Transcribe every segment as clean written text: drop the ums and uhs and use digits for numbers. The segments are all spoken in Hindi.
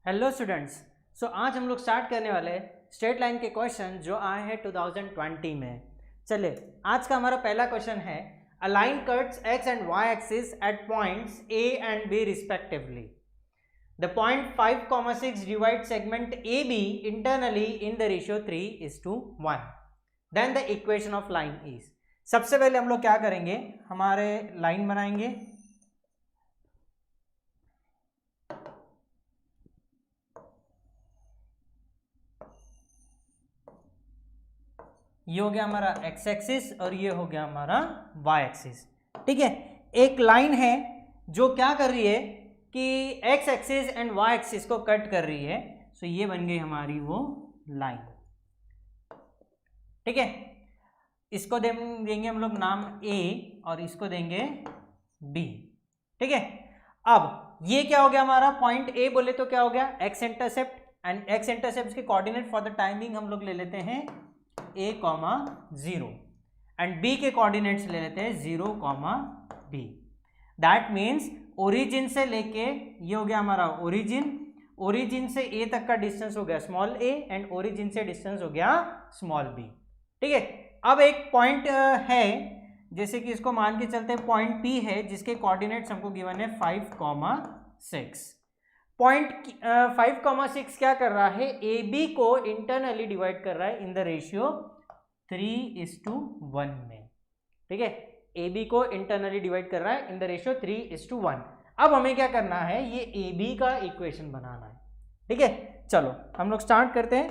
Hello students. आज हम लोग स्टार्ट करने वाले हैं स्ट्रेट लाइन के क्वेश्चन जो आए हैं 2020 में। चलिए, आज का हमारा पहला क्वेश्चन है a line cuts X and Y axis at points A and B respectively. The point 5,6 divide segment A B internally in the ratio 3:1। Then the equation of line is. सबसे पहले हम लोग क्या करेंगे, हमारे लाइन बनाएंगे। ये हो गया हमारा एक्स एक्सिस और ये हो गया हमारा वाई एक्सिस। ठीक है, एक लाइन है जो क्या कर रही है कि X axis and Y axis को कट कर रही है। सो ये बन गई हमारी वो लाइन। ठीक है, इसको देंगे हम लोग नाम ए और इसको देंगे बी। ठीक है, अब ये क्या हो गया हमारा पॉइंट ए बोले तो क्या हो गया x intercept, and x intercept के कोऑर्डिनेट फॉर द टाइमिंग हम लोग ले लेते हैं a, 0 एंड b के कोऑर्डिनेट्स ले लेते हैं 0, b। दैट मीन्स ओरिजिन से लेके ये हो गया हमारा ओरिजिन से a तक का डिस्टेंस हो गया स्मॉल a एंड ओरिजिन से डिस्टेंस हो गया स्मॉल b। ठीक है, अब एक पॉइंट है, जैसे कि इसको मान के चलते हैं पॉइंट p है जिसके कोऑर्डिनेट्स हमको गिवन है 5,6। पॉइंट 5,6 क्या कर रहा है, ए बी को इंटरनली डिवाइड कर रहा है इन द रेशियो 3:1 में। ठीक है, ए बी को इंटरनली डिवाइड कर रहा है इन द रेशियो 3:1। अब हमें क्या करना है, ये ए बी का इक्वेशन बनाना है। ठीक है, चलो हम लोग स्टार्ट करते हैं।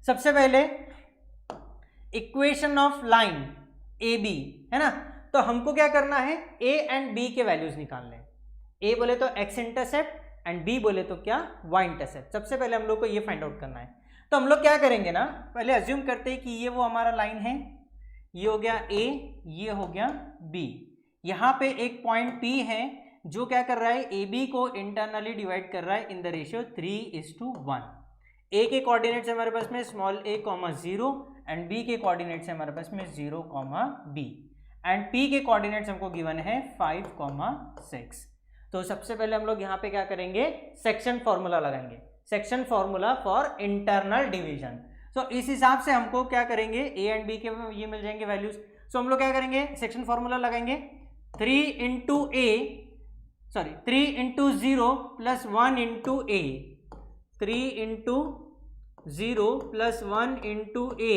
सबसे पहले equation of line A B है ना, तो हमको क्या करना है, ए एंड बी के वैल्यूज निकालने। ए बोले तो एक्स इंटरसेप्ट एंड बी बोले तो क्या वाई इंटरसेप्ट। सबसे पहले हम लोग को ये फाइंड आउट करना है। तो हम लोग क्या करेंगे ना, पहले अज्यूम करते हैं कि ये वो हमारा लाइन है, ये हो गया ए, ये हो गया बी। यहाँ पे एक पॉइंट पी है जो क्या कर रहा है, ए बी को इंटरनली डिवाइड कर रहा है इन द रेशियो 3:1। ए के कोऑर्डिनेट्स हमारे पास में स्मॉल a, 0 एंड बी के कोऑर्डिनेट्स हमारे पास में 0, b एंड पी के कोऑर्डिनेट्स हमको गिवन है 5,6। तो सबसे पहले हम लोग यहाँ पे क्या करेंगे, सेक्शन फॉर्मूला लगाएंगे, section formula for internal division. So इस हिसाब से हमको क्या करेंगे, ए एंड बी के ये मिल जाएंगे वैल्यूज। सो हम लोग क्या करेंगे, सेक्शन फॉर्मूला लगाएंगे 3 into 0 plus 1 into a, 3 into 0 plus 1 into a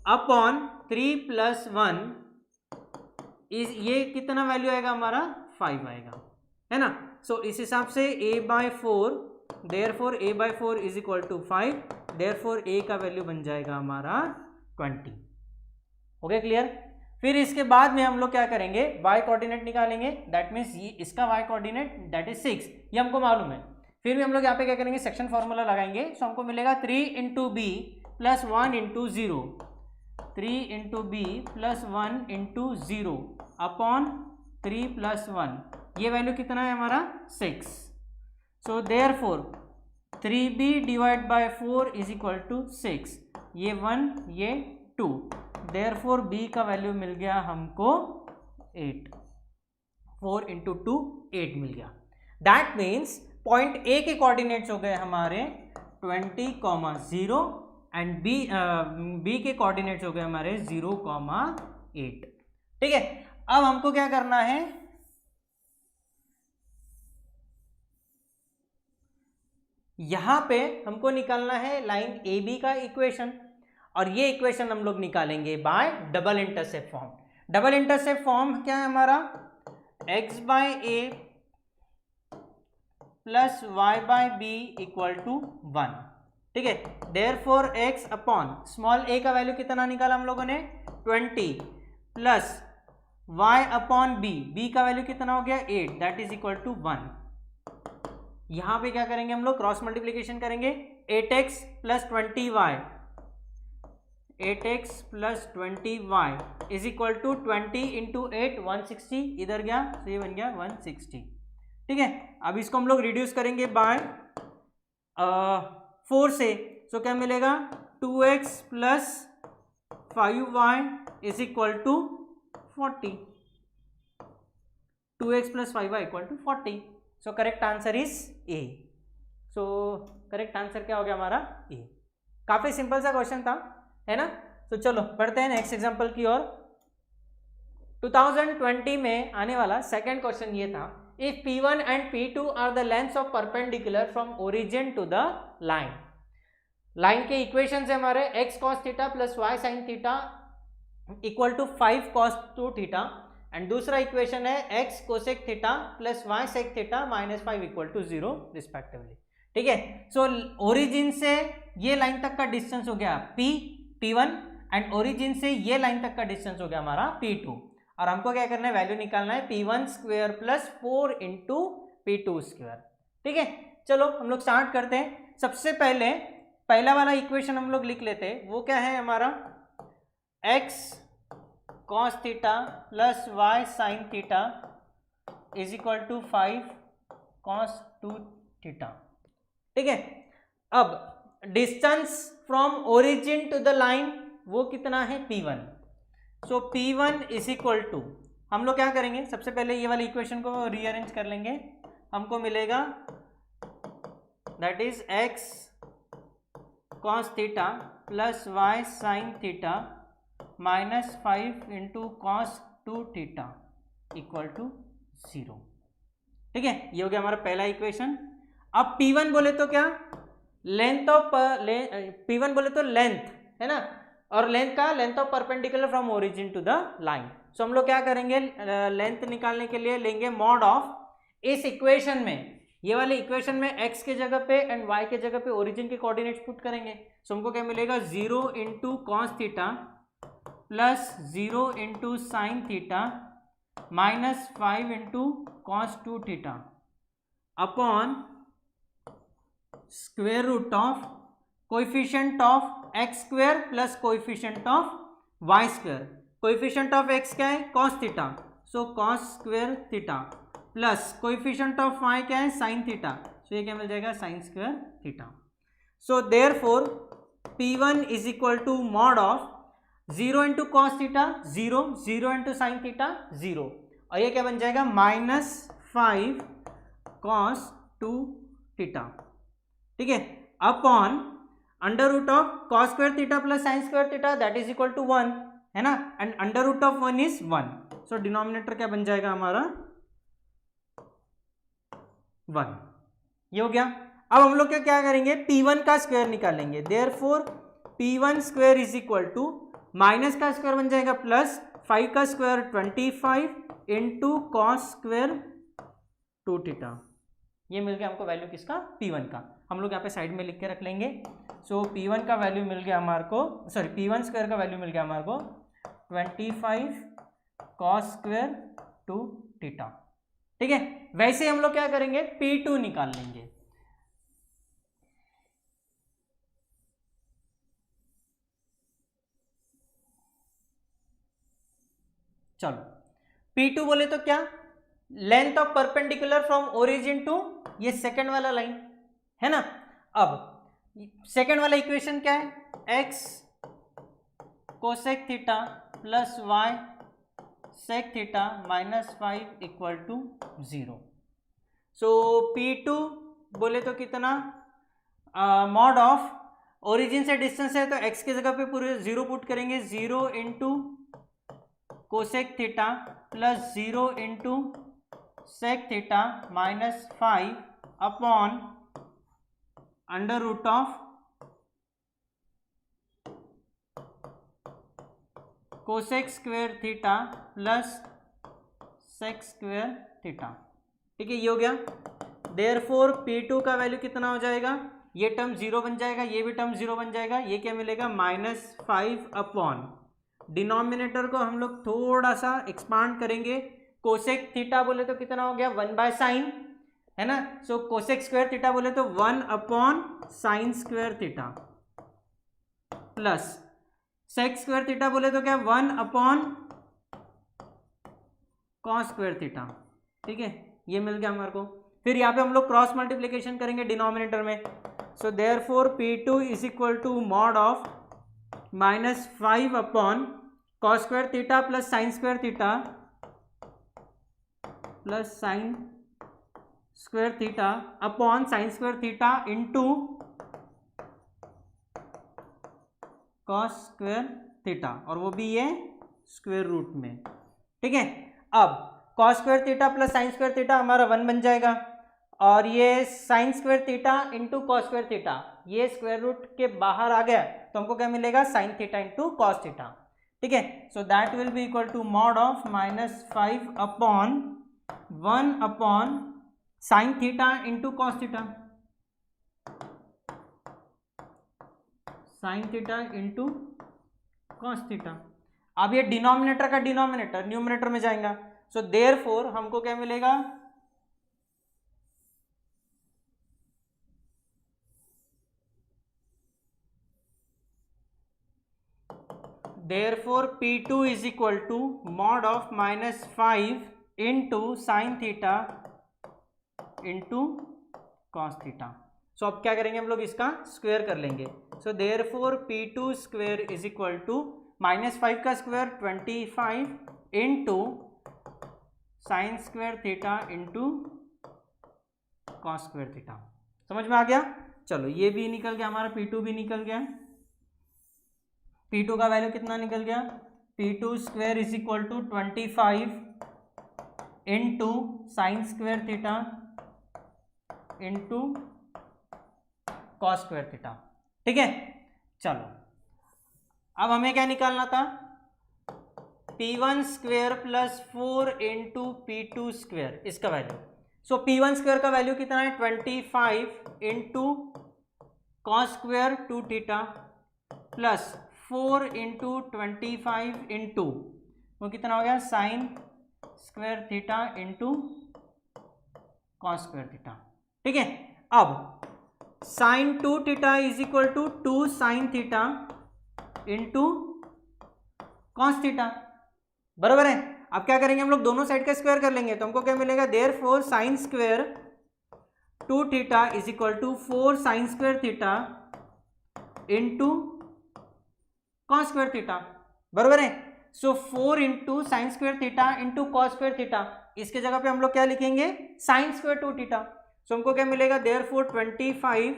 upon 3 plus 1 इस ये कितना वैल्यू आएगा हमारा 5 आएगा, है ना। सो इस हिसाब से a/4, therefore a/4 is equal to 5, therefore a का वैल्यू बन जाएगा हमारा 20। हो गया क्लियर। फिर इसके बाद में हम लोग क्या करेंगे, y कोऑर्डिनेट निकालेंगे। दैट मीन्स इसका y कोऑर्डिनेट दैट इज 6, ये हमको मालूम है। फिर भी हम लोग यहाँ पे क्या करेंगे, सेक्शन फॉर्मूला लगाएंगे। सो हमको मिलेगा 3 into b plus 1 into 0, 3 into b plus 1 into 0 upon 3 plus 1, ये वैल्यू कितना है हमारा 6। So therefore 3b divide by 4 is equal to 6, ये 1 ये 2, देयरफॉर b का वैल्यू मिल गया हमको 8, 4 into 2 8 मिल गया। दैट मीन्स पॉइंट a के कोऑर्डिनेट्स हो गए हमारे 20, 0 एंड b के कोऑर्डिनेट्स हो गए हमारे 0, 8। ठीक है, अब हमको क्या करना है, यहां पे हमको निकालना है लाइन ए बी का इक्वेशन, और ये इक्वेशन हम लोग निकालेंगे bye double intercept form. Double intercept form क्या है हमारा, x/a plus y/b equal to 1। ठीक है, therefore x upon small a का वैल्यू कितना निकाला हम लोगों ने 20 प्लस y अपॉन b का वैल्यू कितना हो गया 8, दैट इज इक्वल टू 1। यहां पे क्या करेंगे हम लोग, क्रॉस मल्टीप्लीकेशन करेंगे, 8x plus 20y, 8x plus 20y is equal to 20 into 8 160, इधर गया तो ये बन गया 160। ठीक है, अब इसको हम लोग रिड्यूस करेंगे बाय 4 से। सो क्या मिलेगा, 2x plus 5y is equal to 40, 2x plus 5y equal to 40। So correct answer is A. So correct answer क्या हो गया हमारा ए। काफी सिंपल सा क्वेश्चन था, है ना। तो चलो बढ़ते हैं नेक्स्ट एग्जांपल की ओर। 2020 में आने वाला सेकंड क्वेश्चन ये था, if P1 and P2 are the lengths of perpendicular from origin to the line. Line के इक्वेशन से हमारे x cos theta plus y sin theta equal to 5 cos 2 theta, and दूसरा इक्वेशन है x cosec theta plus y sec theta minus 5 equal to 0 respectively. ठीक है, सो ओरिजिन से ये लाइन तक का डिस्टेंस हो गया P1 एंड ओरिजिन से ये लाइन तक का डिस्टेंस हो गया हमारा P2, और हमको क्या करना है, वैल्यू निकालना है P1 square plus 4 into P2 square. ठीक है, चलो हम लोग स्टार्ट करते हैं। सबसे पहले पहला वाला इक्वेशन हम लोग लिख लेते हैं, वो क्या है हमारा, x cos theta plus y sin theta is equal to 5 cos 2 theta. ठीक है, अब distance from origin to the line वो कितना है P1। So P1 is equal to, हम लोग क्या करेंगे, सबसे पहले ये वाली इक्वेशन को रीअरेंज कर लेंगे। हमको मिलेगा that is x cos theta plus y sin theta minus 5 into cos 2 theta equal to 0। ठीक है, ये हो गया हमारा पहला इक्वेशन। अब P1 बोले तो क्या, लेंथ ऑफ P1 बोले तो लेंथ है ना, और लेंथ का length of perpendicular from origin to the line. So हम लोग क्या करेंगे, लेंथ निकालने के लिए लेंगे मॉड ऑफ इस इक्वेशन में, ये वाले इक्वेशन में x के जगह पे एंड y के जगह पे ओरिजिन के कोऑर्डिनेट्स पुट करेंगे। सो हमको क्या मिलेगा, 0 into cos theta plus 0 into sine theta minus 5 into cos 2 theta upon square root of coefficient of x square plus coefficient of y square. Coefficient of x क्या है, cos theta, so cos square theta plus coefficient of y क्या है, sin थीटा, सो ये क्या मिल जाएगा, sin square theta. So therefore P1 is equal to mod of 0 into cos theta 0, 0 into sine theta 0, और ये क्या बन जाएगा, माइनस 5 cos 2 थीटा। ठीक है, upon under root of cos square theta plus sine square theta that is equal to 1, है ना, and under root of 1 is 1, so denominator क्या बन जाएगा हमारा 1। ये हो गया। अब हम लोग क्या करेंगे, P1 का स्क्वायर निकालेंगे। Therefore P1 square is equal to minus का स्क्वायर बन जाएगा प्लस 5 का square 25 into cos square 2 theta. ये मिल गया हमको वैल्यू किसका, P1 का। हम लोग यहाँ पे साइड में लिख के रख लेंगे। सो P1 का वैल्यू मिल गया हमारे को, सॉरी P1 स्क्वायर का वैल्यू मिल गया हमारे को 25 कॉस स्क्वायर 2 थीटा। ठीक है, वैसे हम लोग क्या करेंगे, P2 निकाल लेंगे। चलो P2 बोले तो क्या, length of perpendicular from origin to ये सेकंड वाला लाइन है ना। अब सेकंड वाला इक्वेशन क्या है, x cosec theta plus y sec theta minus 5 equal to 0। So P2 बोले तो कितना, मॉड ऑफ ओरिजिन से डिस्टेंस है तो x की जगह पे पूरे 0 पुट करेंगे, 0 into cosec theta plus 0 into sec theta minus 5 upon under root of cosec square theta plus sec square theta. ठीक है, ये हो गया। देयरफॉर P2 का वैल्यू कितना हो जाएगा, ये टर्म 0 बन जाएगा, ये भी टर्म 0 बन जाएगा, ये क्या मिलेगा, माइनस 5 अपॉन डिनोमिनेटर को हम लोग थोड़ा सा एक्सपांड करेंगे। कोसेक थीटा बोले तो कितना हो गया, 1 बाय साइन, है ना। सो कोसेक स्क्वायर थीटा बोले तो 1 upon sine square theta plus sec square theta बोले तो क्या, 1 अपॉन कॉस स्क्वायर थीटा। ठीक है, ये मिल गया हमारे को। फिर यहाँ पे हम लोग क्रॉस मल्टीप्लिकेशन करेंगे डिनोमिनेटर में। So therefore P2 is equal to mod of minus 5 upon cos square theta plus sine square theta plus sine square theta upon sine square theta into cos square theta, और वो भी ये स्क्वायर रूट में। ठीक है, अब cos square theta plus sine square theta हमारा 1 बन जाएगा, और ये sine square theta into cos square theta ये स्क्वायर रूट के बाहर आ गया, तो हमको क्या मिलेगा, sine theta into cos theta. ठीक है, so that will be equal to mod of -5 upon 1 upon sine theta into cos theta, sine theta into cos theta. अब ये डिनोमिनेटर का डिनोमिनेटर न्यूमरेटर में जाएगा, सो देयरफॉर हमको क्या मिलेगा, therefore P2 is equal to mod of -5 into sin theta into cos theta। सो अब क्या करेंगे हम लोग, इसका स्क्वायर कर लेंगे। So therefore P2 square is equal to -5 का square 25 into sine square theta into cos square theta. समझ में आ गया? चलो ये भी निकल गया हमारा, P2 भी निकल गया। P2 का वैल्यू कितना निकल गया, P2 square is equal to 25 into sine square theta into cos square theta. ठीक है, चलो अब हमें क्या निकालना था, P1 square plus 4 into P2 square, इसका वैल्यू। सो P1 स्क्वायर का वैल्यू कितना है, 25 into cos square 2 theta plus 4 into 25 into वो कितना हो गया, sine square theta into cos square theta. ठीक है, अब sine 2 theta is equal to 2 sine theta into cos theta, बराबर है। अब क्या करेंगे हम लोग, दोनों साइड का स्क्वायर कर लेंगे, तो हमको क्या मिलेगा, therefore sine square 2 theta is equal to 4 sine square theta into cos square theta, बराबर है। So 4 into sine square theta into cos square theta, इसके जगह पे हम लोग क्या लिखेंगे, साइन स्क्वायर 2 थीटा। सो हमको क्या मिलेगा, therefore 25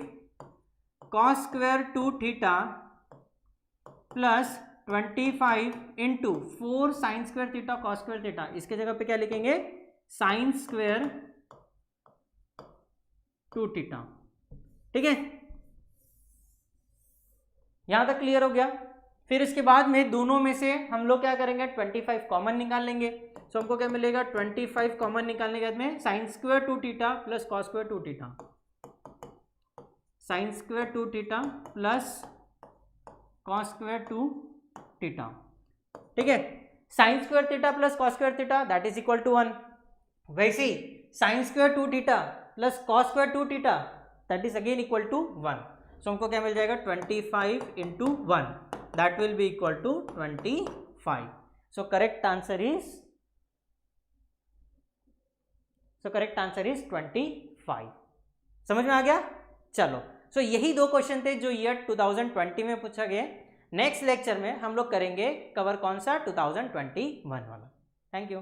cos square 2 theta plus 25 into 4 sine square theta cos square theta, इसके जगह पे क्या लिखेंगे, साइन स्क्वायर 2 थीटा। ठीक है, यहां तक क्लियर हो गया। फिर इसके बाद में दोनों में से हम लोग क्या करेंगे, 25 कॉमन निकाल लेंगे। सो हमको क्या मिलेगा, 25 कॉमन निकालने के बाद में sine square 2 theta plus cos square 2 theta, sine square 2 theta plus cos square 2 theta. ठीक है, sine square theta plus cos square theta that is equal to 1। वैसे ही sine square 2 theta plus cos square 2 theta that is again equal to 1। So हमको क्या मिल जाएगा, 25 into 1 that will be equal to 25। So correct answer is 25। समझ में आ गया? चलो, सो यही 2 क्वेश्चन थे जो ईयर 2020 में पूछा गया। नेक्स्ट लेक्चर में हम लोग करेंगे कवर कौन सा, 2021 वाला। Thank you.